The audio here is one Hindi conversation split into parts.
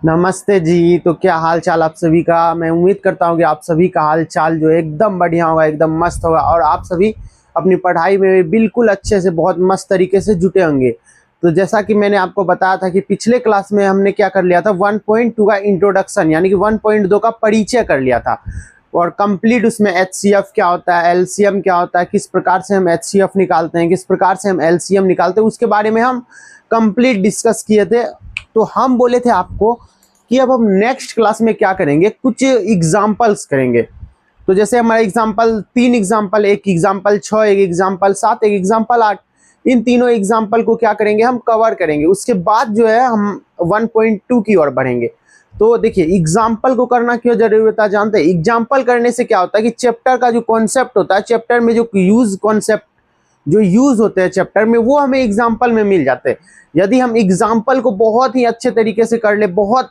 नमस्ते जी। तो क्या हाल चाल आप सभी का। मैं उम्मीद करता हूँ कि आप सभी का हाल चाल जो है एकदम बढ़िया होगा, एकदम मस्त होगा और आप सभी अपनी पढ़ाई में भी बिल्कुल अच्छे से बहुत मस्त तरीके से जुटे होंगे। तो जैसा कि मैंने आपको बताया था कि पिछले क्लास में हमने क्या कर लिया था, 1.2 का इंट्रोडक्शन यानी कि 1.2 का परिचय कर लिया था और कंप्लीट उसमें एचसीएफ क्या होता है, एलसीएम क्या होता है, किस प्रकार से हम एचसीएफ निकालते हैं, किस प्रकार से हम एलसीएम निकालते हैं, उसके बारे में हम कंप्लीट डिस्कस किए थे। तो हम बोले थे आपको कि अब हम नेक्स्ट क्लास में क्या करेंगे, कुछ एग्जाम्पल्स करेंगे। तो जैसे हमारा एग्जाम्पल 3 एग्जाम्पल, एक एग्जाम्पल 6, एक एग्जाम्पल 7, एक एग्जाम्पल 8, इन तीनों एग्जाम्पल को क्या करेंगे, हम कवर करेंगे। उसके बाद जो है हम 1.2 की ओर बढ़ेंगे। तो देखिए एग्जाम्पल को करना क्यों जरूरी होता है जानते हैं। एग्जाम्पल करने से क्या होता है कि चैप्टर का जो कॉन्सेप्ट होता है, चैप्टर में जो यूज होते हैं चैप्टर में, वो हमें एग्जाम्पल में मिल जाते हैं। यदि हम एग्जाम्पल को बहुत ही अच्छे तरीके से कर ले, बहुत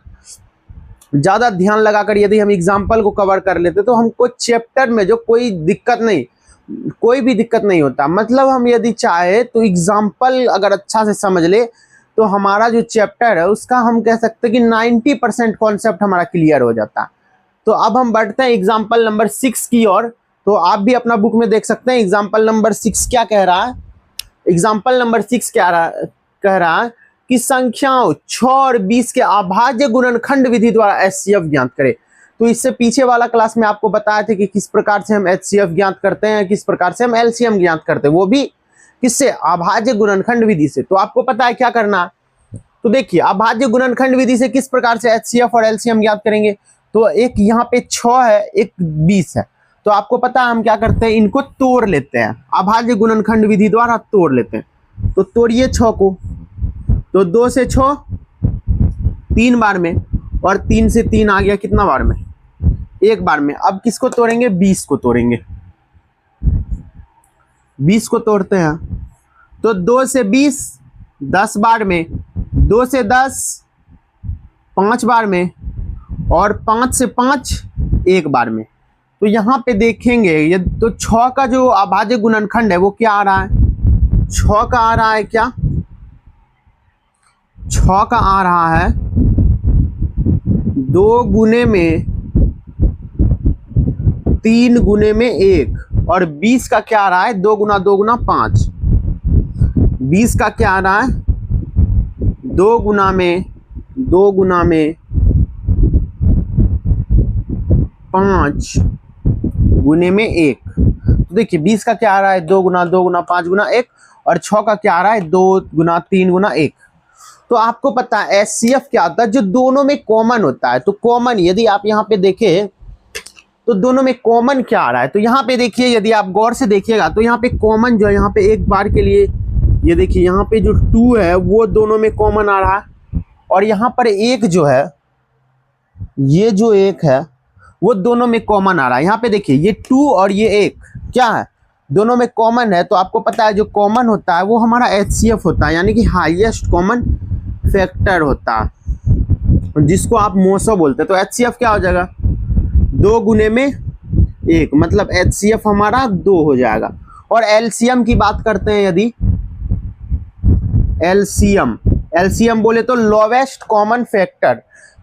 ज्यादा ध्यान लगाकर यदि हम एग्जाम्पल को कवर कर लेते तो हमको चैप्टर में जो कोई भी दिक्कत नहीं होता। मतलब हम यदि चाहे तो एग्जाम्पल अगर अच्छा से समझ ले तो हमारा जो चैप्टर है उसका हम कह सकते हैं कि 90% कॉन्सेप्ट हमारा क्लियर हो जाता। तो अब हम बढ़ते हैं एग्जाम्पल नंबर 6 की ओर। तो आप भी अपना बुक में देख सकते हैं एग्जाम्पल नंबर 6 क्या कह रहा है। एग्जाम्पल नंबर 6 कह रहा है कि संख्याओं 6 और 20 के अभाज्य गुणनखंड विधि द्वारा एचसीएफ ज्ञात करें। तो इससे पीछे वाला क्लास में आपको बताया था कि किस प्रकार से हम एचसीएफ ज्ञात करते हैं, किस प्रकार से हम एलसीएम ज्ञात करते हैं, वो भी किससे, अभाज्य गुणनखंड विधि से। तो आपको पता है क्या करना। तो देखिए अभाज्य गुणनखंड विधि से किस प्रकार से एचसीएफ और एलसीएम ज्ञात करेंगे। तो एक यहाँ पे 6 है, एक 20 है। तो आपको पता है हम क्या करते हैं, इनको तोड़ लेते हैं, अभाज्य गुणनखंड विधि द्वारा तोड़ लेते हैं। तो तोड़िए 6 को। तो 2 से 6 3 बार में और 3 से 3 आ गया कितना बार में, 1 बार में। अब किसको तोड़ेंगे, 20 को तोड़ेंगे। 20 को तोड़ते हैं तो 2 से 20 10 बार में, 2 से 10 5 बार में और 5 से 5 1 बार में। तो यहाँ पे देखेंगे ये तो 6 का जो अभाज्य गुणनखंड है वो क्या आ रहा है, 6 का आ रहा है क्या, 6 का आ रहा है 2 गुने में 3 गुने में 1 और 20 का क्या आ रहा है 2 गुना 2 गुना 5। 20 का क्या आ रहा है 2 गुना में 5 गुने में 1। तो देखिए 20 का क्या आ रहा है 2 गुना 2 गुना 5 गुना 1 और 6 का क्या आ रहा है 2 गुना 3 गुना 1। तो आपको पता है एचसीएफ क्या होता है, जो दोनों में कॉमन होता है। तो कॉमन यदि आप यहाँ पे देखें तो दोनों में कॉमन क्या आ रहा है। तो यहाँ पे देखिए यदि आप गौर से देखिएगा तो यहाँ पे कॉमन जो है, यहाँ पे एक बार के लिए ये देखिए यहाँ पे जो 2 है वो दोनों में कॉमन आ रहा है और यहाँ पर एक जो है, ये जो एक है वो दोनों में कॉमन आ रहा है। यहाँ पे देखिए ये 2 और ये 1 क्या है, दोनों में कॉमन है। तो आपको पता है जो कॉमन होता है वो हमारा एचसीएफ होता है, यानी कि हाईएस्ट कॉमन फैक्टर होता है, जिसको आप मोसो बोलते हैं। तो एचसीएफ क्या हो जाएगा 2 गुने में 1, मतलब एचसीएफ हमारा 2 हो जाएगा। और एलसीएम की बात करते हैं, यदि एलसीएम बोले तो लोवेस्ट कॉमन फैक्टर।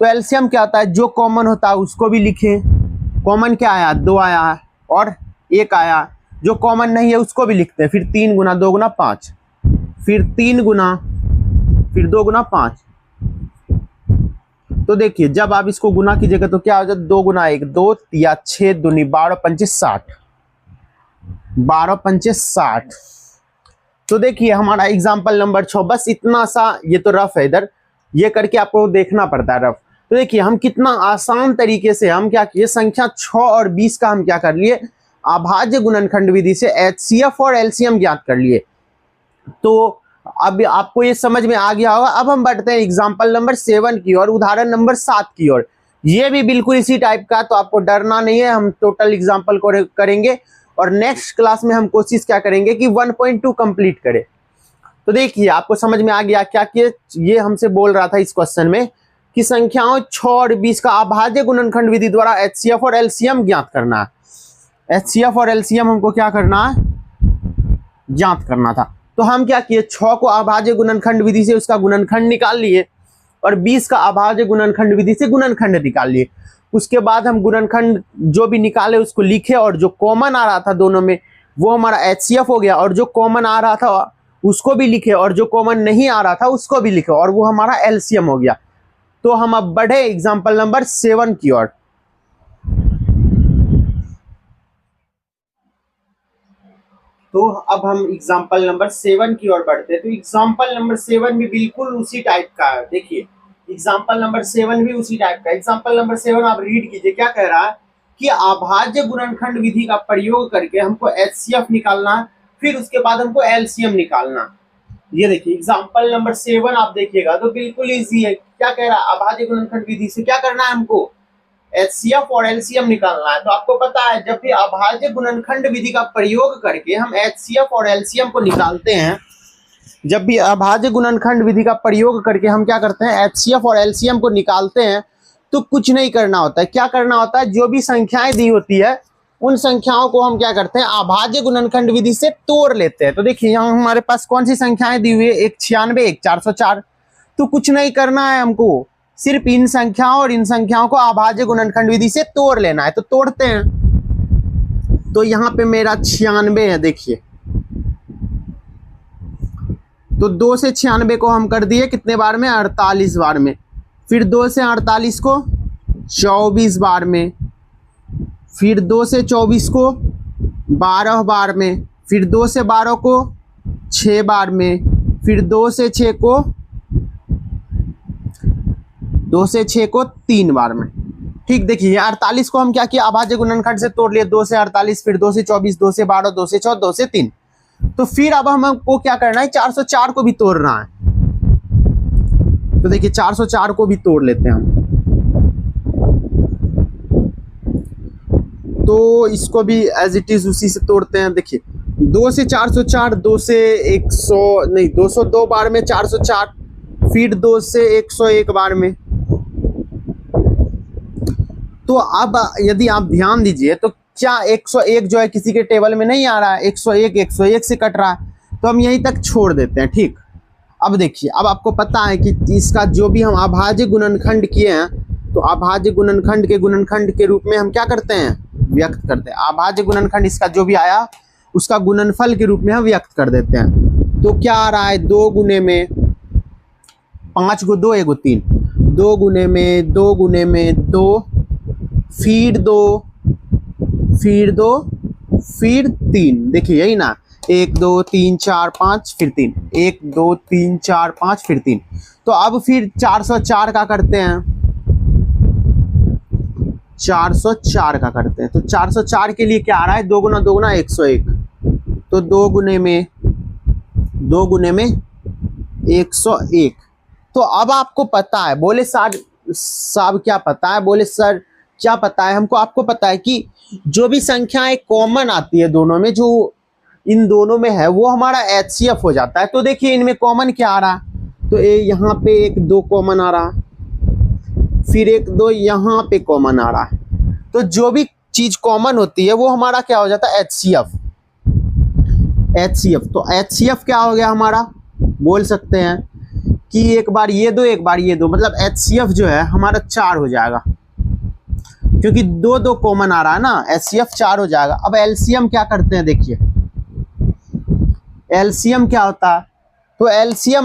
तो एलसीएम क्या होता है, जो कॉमन होता है उसको भी लिखें। कॉमन क्या आया 2 आया है और 1 आया, जो कॉमन नहीं है उसको भी लिखते हैं। फिर 3 गुना 2 गुना 5, फिर 3 गुना, फिर 2 गुना 5। तो देखिए जब आप इसको गुना कीजिएगा तो क्या हो जाए 2 गुना 1 2 या 6 दूनी 12 पंचे 60, 12 पंचे 60। तो देखिए हमारा एग्जाम्पल नंबर 6 बस इतना सा, ये तो रफ है, इधर ये करके आपको देखना पड़ता है रफ। तो देखिए हम कितना आसान तरीके से हम क्या किए, संख्या 6 और 20 का हम क्या कर लिए, अभाज्य गुणनखंड विधि से एचसीएफ और एलसीएम ज्ञात कर लिए। तो अब आपको ये समझ में आ गया होगा। अब हम बढ़ते हैं एग्जाम्पल नंबर 7 की ओर, उदाहरण नंबर 7 की ओर। ये भी बिल्कुल इसी टाइप का, तो आपको डरना नहीं है, हम टोटल एग्जाम्पल को करेंगे और नेक्स्ट क्लास में हम कोशिश क्या करेंगे कि 1.2 कंप्लीट करें। तो देखिए आपको समझ में आ गया क्या कि ये हमसे बोल रहा था इस क्वेश्चन में कि संख्याओं 6 और 20 का अभाज्य गुणनखंड विधि द्वारा एचसीएफ और एलसीएम ज्ञात करना है। एचसीएफ और एलसीएम हमको क्या करना है, ज्ञात करना था। तो हम क्या किए, 6 को अभाज्य गुणनखंड विधि से उसका गुणनखंड निकाल लिए और 20 का अभाज्य गुणनखंड विधि से गुणनखंड निकाल लिए। उसके बाद हम गुणनखंड जो भी निकाले उसको लिखे और जो कॉमन आ रहा था दोनों में वो हमारा HCF हो गया, और जो कॉमन आ रहा था उसको भी लिखे और जो कॉमन नहीं आ रहा था उसको भी लिखे, और वो हमारा LCM हो गया। तो हम अब बढ़े एग्जाम्पल नंबर 7 की ओर। तो अब हम एग्जाम्पल नंबर 7 की ओर बढ़ते हैं। तो एग्जाम्पल नंबर 7 भी बिल्कुल उसी टाइप का है। देखिए एग्जाम्पल नंबर 7 भी उसी टाइप का। एग्जाम्पल नंबर 7 आप रीड कीजिए, क्या कह रहा है कि अभाज्य गुणनखंड विधि का प्रयोग करके हमको HCF निकालना है, फिर उसके बाद हमको LCM निकालना। ये देखिए एग्जाम्पल नंबर 7 आप देखिएगा तो बिल्कुल इजी है। क्या कह रहा है, अभाज्य गुणनखंड विधि से क्या करना है, हमको HCF और LCM निकालना है। तो आपको पता है जब भी अभाज्य गुणनखंड विधि का प्रयोग करके हम HCF और LCM को निकालते हैं, जब भी अभाज्य गुणनखंड विधि का प्रयोग करके हम क्या करते हैं HCF और LCM को निकालते हैं, तो कुछ नहीं करना होता है। क्या करना होता है, जो भी संख्याएं दी होती है उन संख्याओं को हम क्या करते हैं अभाज्य गुणनखंड विधि से तोड़ लेते हैं। तो देखिए यहाँ हमारे पास कौन सी संख्याएं दी हुई है, एक 96 एक 404। तो कुछ नहीं करना है हमको, सिर्फ इन संख्याओं और इन संख्याओं को अभाज्य गुणनखंड विधि से तोड़ लेना है। तो तोड़ते हैं। तो यहाँ पे मेरा 96 है, देखिए तो 2 से 96 को हम कर दिए कितने बार में, 48 बार में। फिर 2 से 48 को 24 बार में, फिर 2 से 24 को 12 बार में, फिर 2 से 12 को 6 बार में, फिर 2 से 6 को 3 बार में। ठीक, देखिए 48 को हम क्या किया, अभाज्य गुणनखंड से तोड़ लिए, 2 से 48, फिर 2 से 24, 2 से 12, 2 से 14, 2 से 3। तो फिर अब हमको क्या करना है, 404 को भी तोड़ना है। तो देखिए 404 को भी तोड़ लेते हैं हम। तो इसको भी एज इट इज उसी से तोड़ते हैं। देखिए 2 से 404, 2 से 100 नहीं 202 बार में 404, फिर 2 से 101 बार में। तो अब यदि आप ध्यान दीजिए तो क्या 101 जो है किसी के टेबल में नहीं आ रहा है, 101 से कट रहा है, तो हम यहीं तक छोड़ देते हैं। ठीक, अब देखिए अब आपको पता है कि इसका जो भी हम अभाज्य गुणनखंड किए हैं, तो अभाज्य गुणनखंड के रूप में हम क्या करते हैं, व्यक्त करते हैं। अभाज्य गुणनखंड इसका जो भी आया उसका गुणनफल के रूप में हम व्यक्त कर देते हैं। तो क्या आ रहा है, 2 गुने में 5 को 2 1 3, 2 गुने में 2 गुने में 2, फिर 2 फिर 2 फिर 3। देखिए यही ना, 1 2 3 4 5 फिर 3, 1 2 3 4 5 फिर 3। तो अब फिर 404 का करते हैं, 404 का करते हैं। तो 404 के लिए क्या आ रहा है, 2 गुना 2 गुना 101। तो 2 गुने में 101। तो अब आपको पता है, बोले सर साहब क्या पता है, बोले सर क्या पता है हमको। आपको पता है कि जो भी संख्याएं कॉमन आती है दोनों में, जो इन दोनों में है वो हमारा HCF हो जाता है। तो देखिए इनमें कॉमन क्या आ रहा है, तो यहाँ पे 1 2 कॉमन आ रहा है, फिर 1 2 यहाँ पे कॉमन आ रहा है। तो जो भी चीज कॉमन होती है वो हमारा क्या हो जाता है, HCF। तो HCF क्या हो गया हमारा, बोल सकते हैं कि एक बार ये दो एक बार ये दो, मतलब HCF जो है हमारा 4 हो जाएगा, क्योंकि 2 2 कॉमन आ रहा है ना, HCF 4 हो जाएगा। अब LCM क्या करते हैं, देखिए LCM क्या होता है, तो LCM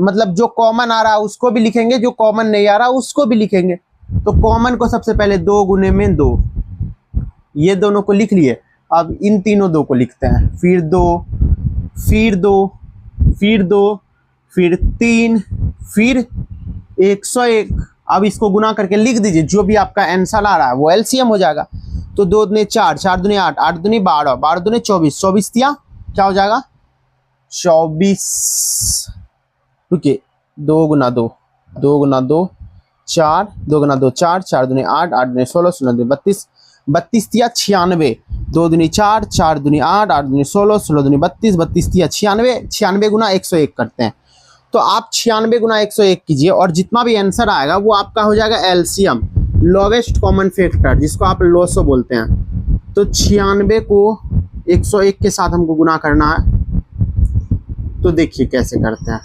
मतलब जो कॉमन आ रहा है उसको भी लिखेंगे, जो कॉमन नहीं आ रहा उसको भी लिखेंगे। तो कॉमन को सबसे पहले 2 गुने में 2, ये दोनों को लिख लिए। अब इन तीनों 2 को लिखते हैं, फिर 2 फिर 2 फिर 2 फिर 3 फिर 101। अब इसको गुना करके लिख दीजिए, जो भी आपका आंसर आ रहा है वो LCM हो जाएगा। तो 2 दूनी 4, 4 दूनी 8, 8 दूनी 12, 12 दूनी 24, 24 दिया क्या हो जाएगा 24। रुकिए 2 गुना 2, 2 गुना 2 4, 2 गुना 2 4, 4 दूनी 8, 8 दूनी 16, 16 दूनी 32, 32 दिया 96, 2 दूनी 4, 4 दूनी 8, 8 दूनी 16, 16 दूनी 32, 32 दिया 96, 96 गुना 101 करते हैं। तो आप 96 गुना 101 कीजिए और जितना भी आंसर आएगा वो आपका हो जाएगा LCM, लोवेस्ट कॉमन फैक्टर, जिसको आप लोसो बोलते हैं। तो 96 को 101 के साथ हमको गुना करना है। तो देखिए कैसे करते हैं।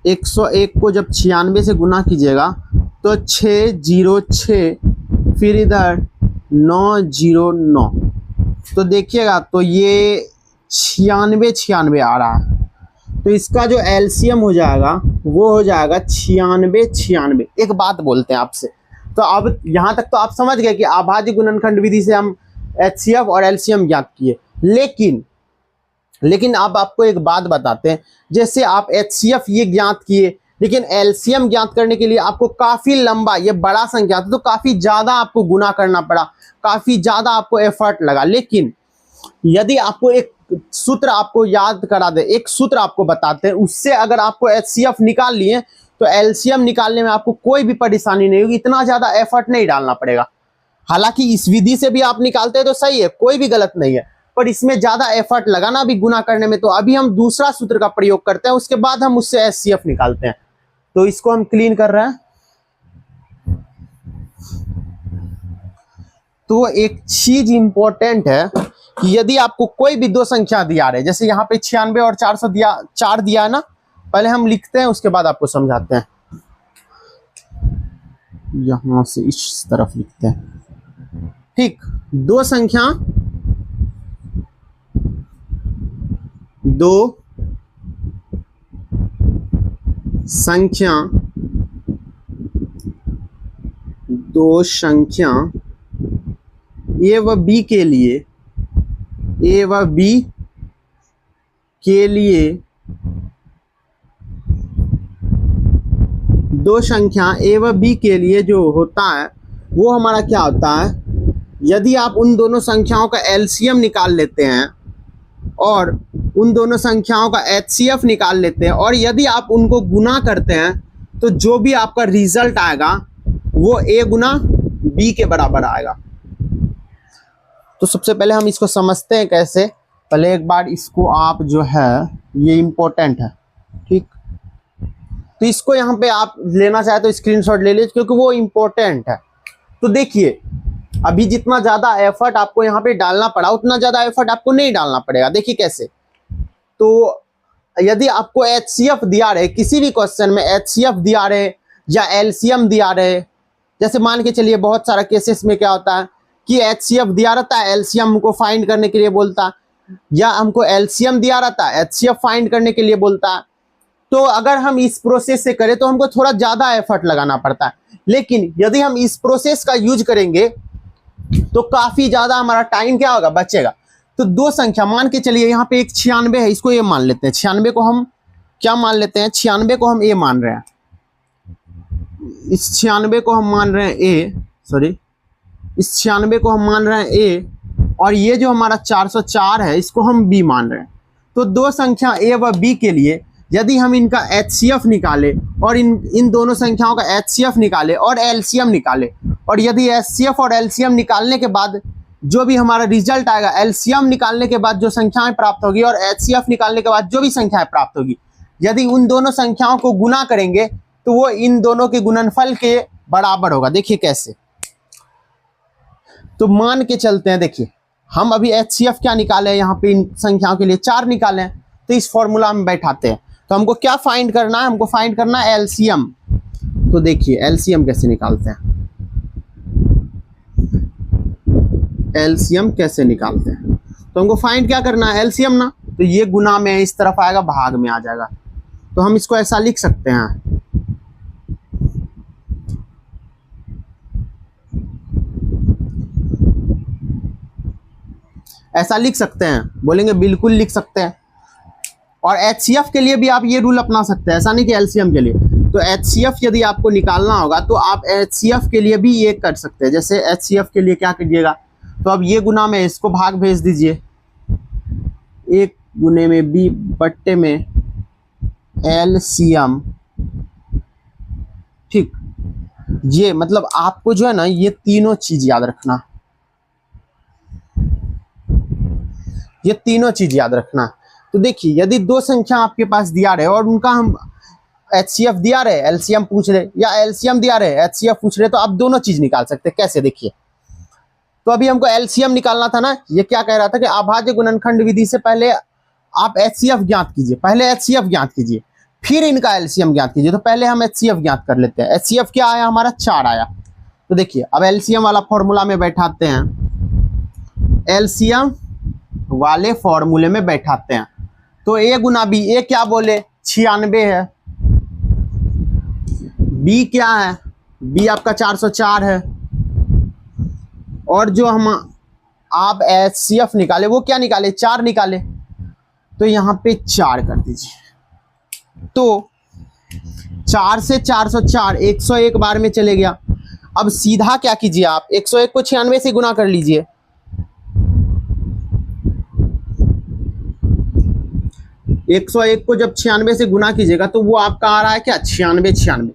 101 को जब 96 से गुना कीजिएगा तो 606, फिर इधर 909, तो देखिएगा तो ये 96 आ रहा है। तो इसका जो एलसीएम हो जाएगा वो हो जाएगा 96। एक बात बोलते हैं आपसे, तो अब यहाँ तक तो आप समझ गए कि अभाज्य गुणनखंड विधि से हम एचसीएफ और एलसीएम ज्ञात किए। लेकिन अब आपको एक बात बताते हैं, जैसे आप एचसीएफ ये ज्ञात किए, लेकिन एलसीएम ज्ञात करने के लिए आपको काफी लंबा, ये बड़ा संख्या था तो काफी ज्यादा आपको गुना करना पड़ा, काफी ज्यादा आपको एफर्ट लगा। लेकिन यदि आपको एक सूत्र आपको याद करा दे, एक सूत्र आपको बताते हैं, उससे अगर आपको एचसीएफ निकाल लिए तो एलसीएम निकालने में आपको कोई भी परेशानी नहीं होगी, इतना ज्यादा एफर्ट नहीं डालना पड़ेगा। हालांकि इस विधि से भी आप निकालते हैं तो सही है, कोई भी गलत नहीं है, पर इसमें ज्यादा एफर्ट लगाना भी गुना करने में। तो अभी हम दूसरा सूत्र का प्रयोग करते हैं, उसके बाद हम उससे एचसीएफ निकालते हैं। तो इसको हम क्लीन कर रहे हैं। तो एक चीज इंपॉर्टेंट है कि यदि आपको कोई भी दो संख्या दिया रहे, जैसे यहाँ पे 96 और 4 दिया है ना, पहले हम लिखते हैं उसके बाद आपको समझाते हैं। यहां से इस तरफ लिखते हैं, ठीक। दो संख्या ए व बी के लिए, दो संख्या ए व बी के लिए जो होता है वो हमारा क्या होता है, यदि आप उन दोनों संख्याओं का एलसीएम निकाल लेते हैं और उन दोनों संख्याओं का एचसीएफ निकाल लेते हैं, और यदि आप उनको गुना करते हैं तो जो भी आपका रिजल्ट आएगा वो ए गुना बी के बराबर आएगा। तो सबसे पहले हम इसको समझते हैं कैसे। पहले एक बार इसको आप जो है, ये इंपॉर्टेंट है, ठीक। तो इसको यहाँ पे आप लेना चाहे तो स्क्रीनशॉट ले लीजिए, क्योंकि वो इंपॉर्टेंट है। तो देखिए, अभी जितना ज्यादा एफर्ट आपको यहाँ पे डालना पड़ा, उतना ज्यादा एफर्ट आपको नहीं डालना पड़ेगा। देखिए कैसे। तो यदि आपको एचसीएफ दिया रहे, किसी भी क्वेश्चन में एचसीएफ दिया रहे या एलसीएम दिया रहे, जैसे मान के चलिए बहुत सारा केसेस में क्या होता है कि एचसीएफ दिया रहता है, एलसीएम हमको फाइंड करने के लिए बोलता है, या हमको एलसीएम दिया रहता है, एचसीएफ फाइंड करने के लिए बोलता है। तो अगर हम इस प्रोसेस से करें तो हमको थोड़ा ज्यादा एफर्ट लगाना पड़ता है। लेकिन यदि हम इस प्रोसेस का यूज करेंगे तो काफी ज्यादा हमारा टाइम क्या होगा, बचेगा। तो दो संख्या मान के चलिए, यहाँ पे एक 96 है, इसको ए मान लेते हैं। 96 को हम क्या मान लेते हैं, 96 को हम ए मान रहे हैं। इस 96 को हम मान रहे हैं ए, सॉरी, इस 96 को हम मान रहे हैं ए, और ये जो हमारा 404 है इसको हम बी मान रहे हैं। तो दो संख्या ए व बी के लिए यदि हम इनका एचसीएफ निकाले और इन दोनों संख्याओं का एचसीएफ निकाले और एलसीएम निकाले, और यदि एचसीएफ और एलसीएम निकालने के बाद जो भी हमारा रिजल्ट आएगा, एलसीएम निकालने के बाद जो संख्याएं प्राप्त होगी और एचसीएफ निकालने के बाद जो भी संख्याएं प्राप्त होगी, यदि उन दोनों संख्याओं को गुना करेंगे तो वो इन दोनों के गुणनफल के बराबर होगा। देखिए कैसे। तो मान के चलते हैं, देखिए हम अभी एचसीएफ क्या निकाले हैं, यहाँ पे इन संख्याओं के लिए 4 निकाले हैं, तो इस फॉर्मूला में बैठाते हैं। तो हमको क्या फाइंड करना है, हमको फाइंड करना है एलसीएम। तो देखिए एलसीएम कैसे निकालते हैं, एलसीएम कैसे निकालते हैं। तो हमको फाइंड क्या करना है, एलसीएम ना, तो ये गुना में इस तरफ आएगा, भाग में आ जाएगा। तो हम इसको ऐसा लिख सकते हैं, ऐसा लिख सकते हैं, बोलेंगे बिल्कुल लिख सकते हैं। और एचसीएफ के लिए भी आप ये रूल अपना सकते हैं, ऐसा नहीं कि एलसीएम के लिए। तो एचसीएफ यदि आपको निकालना होगा तो आप एचसीएफ के लिए भी ये कर सकते हैं। जैसे एचसीएफ के लिए क्या कीजिएगा, तो अब ये गुना में इसको भाग भेज दीजिए, 1 गुने में बी बट्टे में एलसीएम, ठीक। ये मतलब आपको जो है ना, ये तीनों चीज याद रखना, ये तीनों चीज याद रखना। तो देखिए यदि दो संख्या आपके पास दिया रहे और उनका हम एचसीएफ दिया रहे, एलसीएम पूछ रहे, या एलसीएम दिया रहे, एचसीएफ पूछ रहे, तो आप दोनों चीज निकाल सकते हैं। कैसे, देखिए। तो अभी हमको एलसीएम निकालना था ना, ये क्या कह रहा था कि अभाज्य गुणनखंड विधि से पहले आप एचसीएफ ज्ञात कीजिए, पहले एचसीएफ ज्ञात कीजिए, फिर इनका एलसीएम ज्ञात कीजिए। तो पहले हम एचसीएफ ज्ञात कर लेते हैं। एचसीएफ क्या आया हमारा 4 आया। तो देखिए अब एलसीएम वाला फॉर्मूला में बैठाते हैं, एलसीएम वाले फॉर्मूले में बैठाते हैं। तो ए गुना बी, ए क्या बोले 96 है, बी क्या है, बी आपका 404 है, और जो हम आप एचसीएफ निकाले वो क्या निकाले 4 निकाले। तो यहाँ पे 4 कर दीजिए। तो 4 से 404 101 बार में चले गया। अब सीधा क्या कीजिए आप 101 को 96 से गुना कर लीजिए। 101 को जब 96 से गुना कीजिएगा तो वो आपका आ रहा है क्या 96।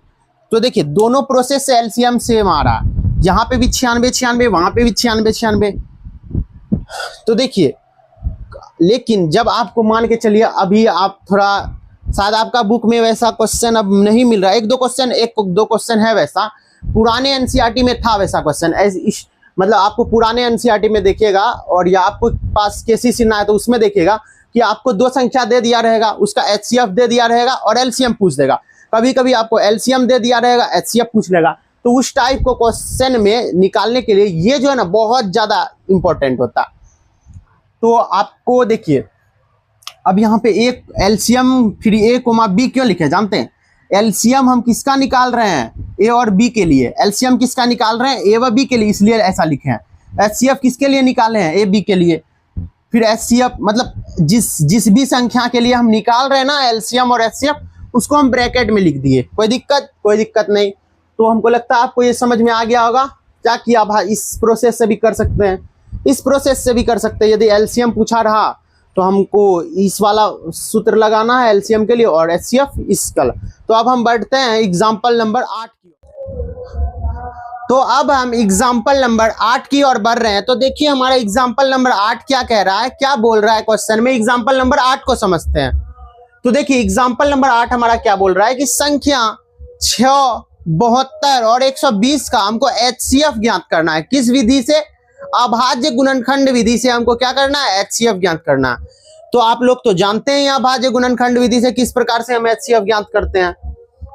तो देखिए दोनों प्रोसेस से एलसीएम सेम आ रहा है, यहाँ पे भी 96 वहां पे भी 96। तो देखिए लेकिन जब आपको मान के चलिए अभी आप थोड़ा शायद आपका बुक में वैसा क्वेश्चन अब नहीं मिल रहा है, 1-2 क्वेश्चन है वैसा, पुराने एनसीईआरटी में था वैसा क्वेश्चन। मतलब आपको पुराने एनसीईआरटी में देखिएगा और या आपको पास केसीसी ना है तो उसमें देखिएगा कि आपको 2 संख्या दे दिया रहेगा, उसका एचसीएफ दे दिया रहेगा और एलसीएम पूछ देगा। कभी कभी आपको एलसीएम दे दिया रहेगा, एचसीएफ पूछ लेगा। तो उस टाइप को क्वेश्चन में निकालने के लिए ये जो है ना बहुत ज्यादा इंपॉर्टेंट होता। तो आपको देखिए अब यहाँ पे एक एलसीएम फिर ए कोमा बी क्यों लिखे जानते हैं? एलसीएम हम किसका निकाल रहे हैं ए और बी के लिए, एलसीएम किसका निकाल रहे हैं ए व बी के लिए, इसलिए ऐसा लिखे हैं। एचसीएफ किसके लिए निकाले हैं ए बी के लिए। फिर एचसीएफ मतलब जिस भी संख्या के लिए हम निकाल रहे हैं ना एलसीएम और एचसीएफ उसको हम ब्रैकेट में लिख दिए। कोई दिक्कत नहीं। तो हमको लगता है आपको ये समझ में आ गया होगा क्या किया। आप इस प्रोसेस से भी कर सकते हैं, इस प्रोसेस से भी कर सकते हैं। यदि एलसीएम पूछा रहा तो हमको इस वाला सूत्र लगाना है एलसीएम के लिए और एचसीएफ इसका। तो अब हम बढ़ते हैं एग्जाम्पल नंबर 8 की। तो अब हम एग्जाम्पल नंबर 8 की ओर बढ़ रहे हैं। तो देखिए हमारा एग्जाम्पल नंबर 8 क्या कह रहा है, क्या बोल रहा है क्वेश्चन में। एग्जाम्पल नंबर 8 को समझते हैं। तो देखिए एग्जाम्पल नंबर 8 हमारा क्या बोल रहा है कि संख्या 6, 72 और 120 का हमको एचसीएफ ज्ञात करना है। किस विधि से? अभाज्य गुणनखंड विधि से हमको क्या करना है एचसीएफ ज्ञात करना है। तो आप लोग तो जानते हैं अभाज्य गुणनखंड विधि से किस प्रकार से हम एचसीएफ ज्ञात करते हैं।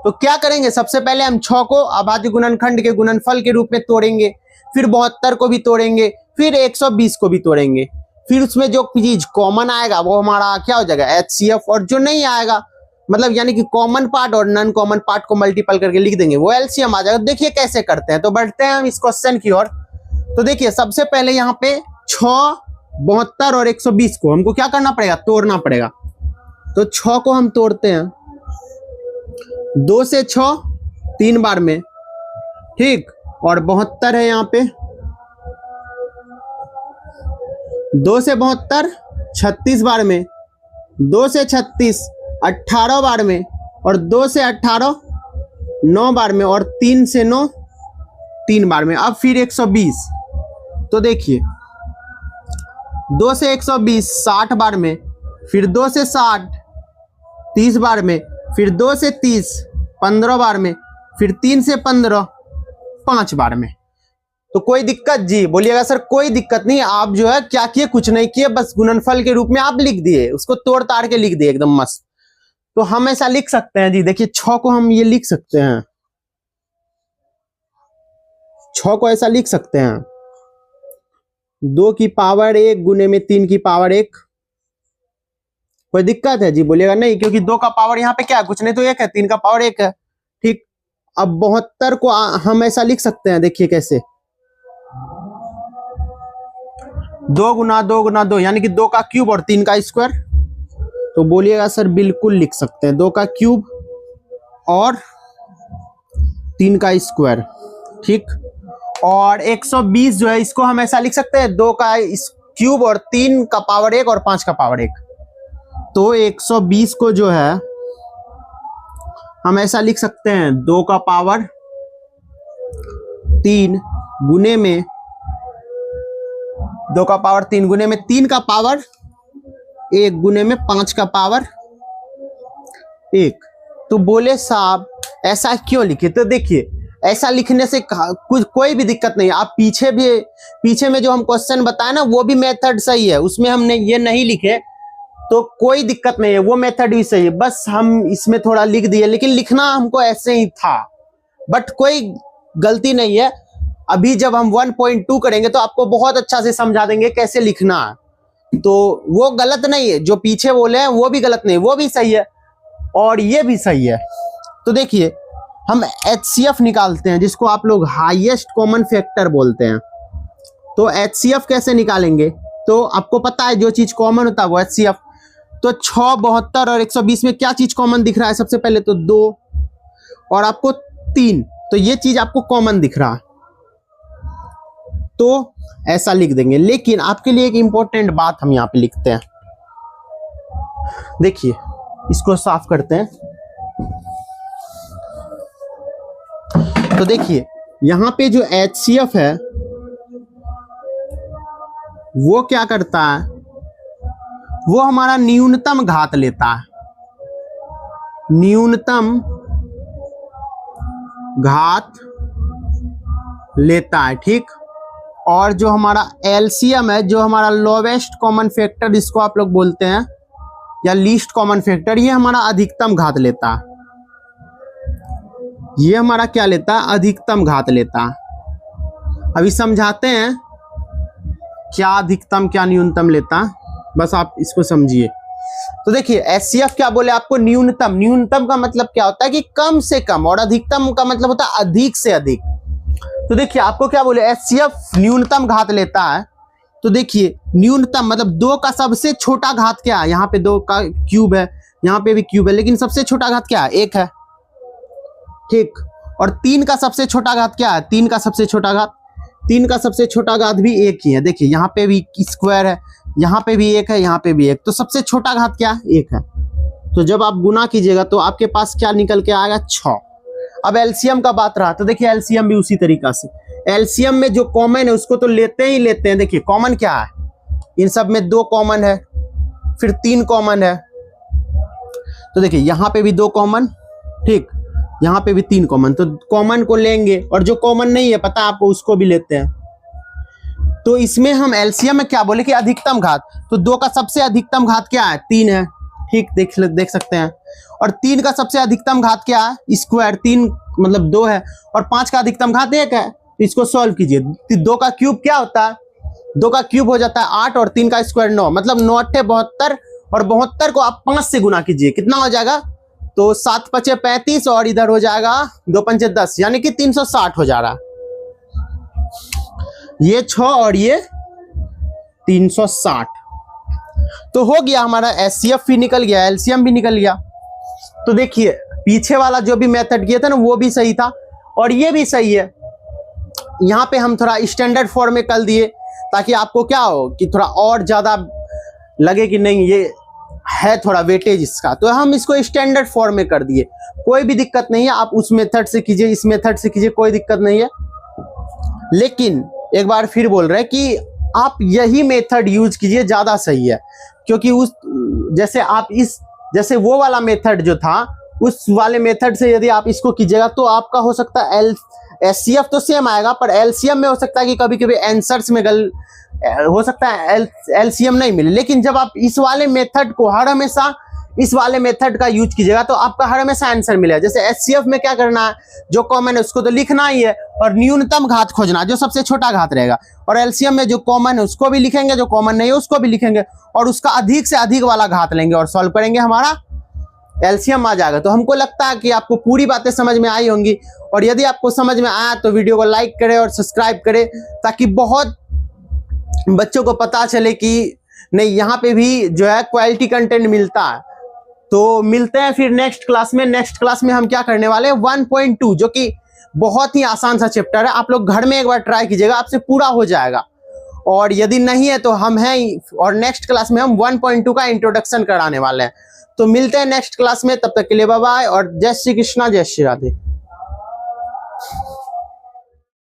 तो क्या करेंगे, सबसे पहले हम 6 को अभाज्य गुणनखंड के गुणनफल के रूप में तोड़ेंगे, फिर 72 को भी तोड़ेंगे, फिर 120 को भी तोड़ेंगे। फिर उसमें जो चीज कॉमन आएगा वो हमारा क्या हो जाएगा एचसीएफ, और जो नहीं आएगा मतलब यानी कि कॉमन पार्ट और नॉन कॉमन पार्ट को मल्टीपल करके लिख देंगे वो एलसीएम आ जाएगा। देखिए कैसे करते हैं। तो बढ़ते हैं हम इस क्वेश्चन की ओर। तो देखिए सबसे पहले यहाँ पे 6, 72 और 120 को हमको क्या करना पड़ेगा तोड़ना पड़ेगा। तो 6 को हम तोड़ते हैं 2 से 6 3 बार में, ठीक, और 72 है यहाँ पे 2 से 72 36 बार में, 2 से 36 18 बार में, और 2 से 18 9 बार में, और 3 से 9 3 बार में। अब फिर 120। तो देखिए 2 से 120 60 बार में, फिर 2 से 60 30 बार में, फिर 2 से 30 15 बार में, फिर 3 से 15 5 बार में। तो कोई दिक्कत जी बोलिएगा सर कोई दिक्कत नहीं। आप जो है क्या किए, कुछ नहीं किए, बस गुणनफल के रूप में आप लिख दिए, उसको तोड़ ताड़ के लिख दिए एकदम मस्त। तो हम ऐसा लिख सकते हैं जी, देखिए 6 को हम ये लिख सकते हैं, 6 को ऐसा लिख सकते हैं 2 की पावर 1 गुने में 3 की पावर 1। कोई दिक्कत है जी बोलिएगा नहीं, क्योंकि 2 का पावर यहाँ पे क्या है कुछ नहीं, तो 1 है, 3 का पावर 1 है, ठीक। अब 72 को हम ऐसा लिख सकते हैं, देखिए कैसे 2 गुना 2 गुना 2 यानी कि 2 का क्यूब और 3 का स्क्वायर। तो बोलिएगा सर बिल्कुल लिख सकते हैं 2 का क्यूब और 3 का स्क्वायर, ठीक। और 120 जो है इसको हम ऐसा लिख सकते हैं 2 का क्यूब और 3 का पावर 1 और 5 का पावर 1। तो 120 को जो है हम ऐसा लिख सकते हैं 2 का पावर 3 गुने में 2 का पावर 3 गुने में 3 का पावर 1 गुने में 5 का पावर 1। तो बोले साहब ऐसा क्यों लिखे? तो देखिए ऐसा लिखने से कुछ कोई भी दिक्कत नहीं। आप पीछे में जो हम क्वेश्चन बताए ना वो भी मेथड सही है, उसमें हमने ये नहीं लिखे तो कोई दिक्कत नहीं है, वो मेथड भी सही है। बस हम इसमें थोड़ा लिख दिए, लेकिन लिखना हमको ऐसे ही था, बट कोई गलती नहीं है। अभी जब हम 1.2 करेंगे तो आपको बहुत अच्छा से समझा देंगे कैसे लिखना है। तो वो गलत नहीं है, जो पीछे बोले हैं वो भी गलत नहीं, वो भी सही है और ये भी सही है। तो देखिए हम HCF निकालते हैं, जिसको आप लोग हाईएस्ट कॉमन फैक्टर बोलते हैं। तो HCF कैसे निकालेंगे? तो आपको पता है जो चीज कॉमन होता है वो HCF। तो 6, 72 और 120 में क्या चीज कॉमन दिख रहा है? सबसे पहले तो 2 और आपको 3, तो ये चीज आपको कॉमन दिख रहा है, तो ऐसा लिख देंगे। लेकिन आपके लिए एक इंपॉर्टेंट बात हम यहां पे लिखते हैं, देखिए इसको साफ करते हैं। तो देखिए यहां पे जो HCF है वो क्या करता है, वो हमारा न्यूनतम घात लेता है, न्यूनतम घात लेता है, ठीक। और जो हमारा LCM है, जो हमारा लोवेस्ट कॉमन फैक्टर जिसको आप लोग बोलते हैं, या लीस्ट कॉमन फैक्टर, ये हमारा अधिकतम घात लेता है। ये हमारा क्या लेता है? अधिकतम घात लेता है। अभी समझाते हैं क्या अधिकतम क्या न्यूनतम लेता है, बस आप इसको समझिए। तो देखिए HCF क्या बोले आपको? न्यूनतम। न्यूनतम का मतलब क्या होता है कि कम से कम, और अधिकतम का मतलब होता है अधिक से अधिक। तो देखिए आपको क्या बोले, HCF न्यूनतम घात लेता है। तो देखिए न्यूनतम मतलब 2 का सबसे छोटा घात क्या है? यहाँ पे 2 का क्यूब है, यहाँ पे भी क्यूब है, लेकिन सबसे छोटा घात क्या है? 1 है, ठीक। और 3 का सबसे छोटा घात क्या है? 3 का सबसे छोटा घात, 3 का सबसे छोटा घात भी 1 ही है। देखिए यहाँ पे भी स्क्वायर है, यहाँ पे भी 1 है, यहाँ पे भी 1, तो सबसे छोटा घात क्या है? 1 है। तो जब आप गुना कीजिएगा तो आपके पास क्या निकल के आएगा? 6। अब LCM का बात रहा, तो देखिए LCM भी उसी तरीका से, LCM में जो कॉमन है उसको तो लेते ही लेते हैं। देखिए कॉमन क्या है? इन सब में 2 कॉमन है, फिर 3 कॉमन है। तो देखिए यहाँ पे भी 2 कॉमन, ठीक, यहाँ पे भी 3 कॉमन, तो कॉमन को लेंगे, और जो कॉमन नहीं है पता आपको उसको भी लेते हैं। तो इसमें हम LCM में क्या बोले कि अधिकतम घात, तो 2 का सबसे अधिकतम घात क्या है? 3 है, ठीक, देख सकते हैं। और 3 का सबसे अधिकतम घात क्या है? स्क्वायर, 3 मतलब 2 है, और 5 का अधिकतम घात 1 है। तो इसको सॉल्व कीजिए, 2 का क्यूब क्या होता है? 2 का क्यूब हो जाता है 8, और 3 का स्क्वायर 9, मतलब 9 8 72, और 72 को आप 5 से गुना कीजिए, कितना हो जाएगा? तो 7 5 35, और इधर हो जाएगा 2 5 10, यानी कि 360 हो जा रहा। ये 6 और ये 360, तो हो गया हमारा। HCF भी निकल गया, LCM भी निकल गया। तो देखिए पीछे वाला जो भी मेथड किया था ना वो भी सही था, और ये भी सही है। यहाँ पे हम थोड़ा स्टैंडर्ड फॉर्म में कर दिए, ताकि आपको क्या हो कि थोड़ा और ज्यादा लगे कि नहीं ये है थोड़ा वेटेज इसका, तो हम इसको स्टैंडर्ड फॉर्म में कर दिए। कोई भी दिक्कत नहीं है, आप उस मेथड से कीजिए, इस मेथड से कीजिए, कोई दिक्कत नहीं है। लेकिन एक बार फिर बोल रहे हैं कि आप यही मेथड यूज कीजिए, ज्यादा सही है। क्योंकि उस जैसे आप इस जैसे वो वाला मेथड जो था, उस वाले मेथड से यदि आप इसको कीजिएगा तो आपका हो सकता है HCF तो सेम आएगा, पर LCM में हो सकता है कि कभी कभी आंसर्स में हो सकता है LCM नहीं मिले। लेकिन जब आप इस वाले मेथड को हर हमेशा इस वाले मेथड का यूज कीजिएगा तो आपका हर हमेशा आंसर मिलेगा। जैसे HCF में क्या करना है, जो कॉमन है उसको तो लिखना ही है, और न्यूनतम घात खोजना जो सबसे छोटा घात रहेगा। और LCM में जो कॉमन है उसको भी लिखेंगे, जो कॉमन नहीं है उसको भी लिखेंगे, और उसका अधिक से अधिक वाला घात लेंगे और सॉल्व करेंगे, हमारा LCM आ जाएगा। तो हमको लगता है कि आपको पूरी बातें समझ में आई होंगी, और यदि आपको समझ में आया तो वीडियो को लाइक करें और सब्सक्राइब करें, ताकि बहुत बच्चों को पता चले कि नहीं यहाँ पे भी जो है क्वालिटी कंटेंट मिलता है। तो मिलते हैं फिर नेक्स्ट क्लास में। नेक्स्ट क्लास में हम क्या करने वाले हैं 1.2, जो कि बहुत ही आसान सा चैप्टर है। आप लोग घर में एक बार ट्राई कीजिएगा, आपसे पूरा हो जाएगा। और यदि नहीं है तो हम हैं, और नेक्स्ट क्लास में हम 1.2 का इंट्रोडक्शन कराने वाले हैं। तो मिलते हैं नेक्स्ट क्लास में, तब तक के लिए बाय बाय, और जय श्री कृष्णा, जय श्री राधे।